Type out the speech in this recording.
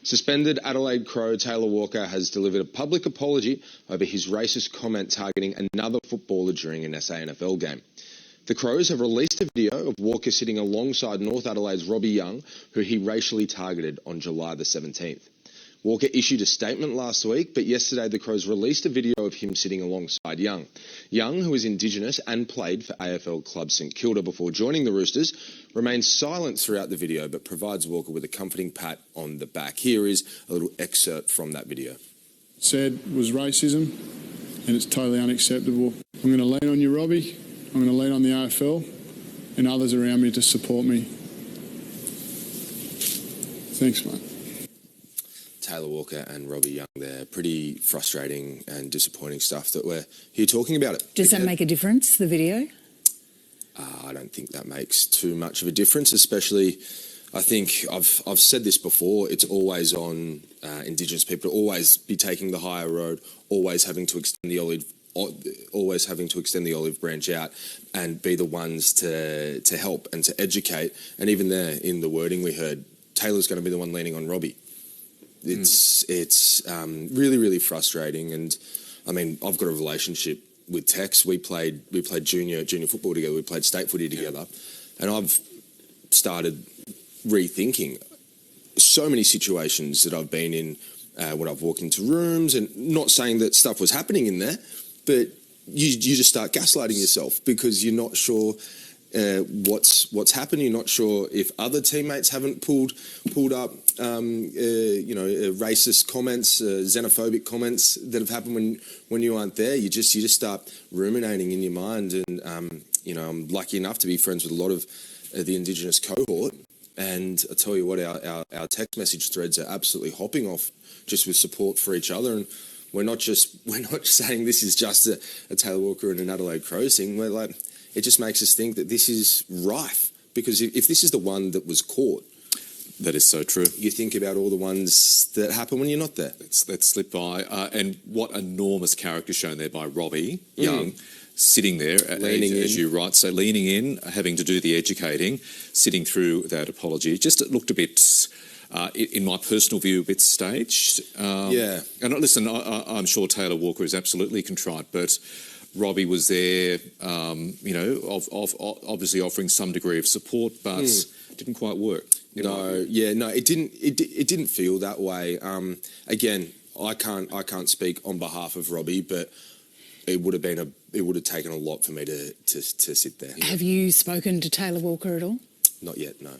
Suspended Adelaide Crow Taylor Walker has delivered a public apology over his racist comment targeting another footballer during an SANFL game. The Crows have released a video of Walker sitting alongside North Adelaide's Robbie Young, who he racially targeted on July the 17th. Walker issued a statement last week, but yesterday the Crows released a video of him sitting alongside Young. Young, who is Indigenous and played for AFL club St Kilda before joining the Roosters, remains silent throughout the video but provides Walker with a comforting pat on the back. Here is a little excerpt from that video. Said was racism, and it's totally unacceptable. I'm going to lean on you, Robbie. I'm going to lean on the AFL and others around me to support me. Thanks, mate. Taylor Walker and Robbie Young there. Pretty frustrating and disappointing stuff that we're here talking about it. Does that make a difference, the video? I don't think that makes too much of a difference, especially, I think, I've said this before, it's always on Indigenous people to always be taking the higher road, always having to extend the olive branch out and be the ones to help and to educate. And even there, in the wording we heard, Taylor's going to be the one leaning on Robbie. It's really, really frustrating. And I mean, I've got a relationship with Tex. We played junior football together. We played state footy together, and I've started rethinking so many situations that I've been in when I've walked into rooms, and not saying that stuff was happening in there, but you just start gaslighting yourself because you're not sure what's happened. You're not sure if other teammates haven't pulled up, racist comments, xenophobic comments that have happened when you aren't there. You just start ruminating in your mind. And I'm lucky enough to be friends with a lot of the Indigenous cohort. And I tell you what, our text message threads are absolutely hopping off just with support for each other. And we're not saying this is just a Taylor Walker and an Adelaide Crows thing. We're like, it just makes us think that this is rife, because if this is the one that was caught, that is so true. You think about all the ones that happen when you're not there. Let's slip by. And what enormous character shown there by Robbie Young, sitting there, as you write, so leaning in, having to do the educating, sitting through that apology. It looked a bit, in my personal view, a bit staged. Yeah. And listen, I'm sure Taylor Walker is absolutely contrite, but Robbie was there, obviously offering some degree of support, but it didn't quite work. It didn't feel that way. Again, I can't speak on behalf of Robbie, but it would have taken a lot for me to sit there. Have you spoken to Taylor Walker at all? Not yet, no.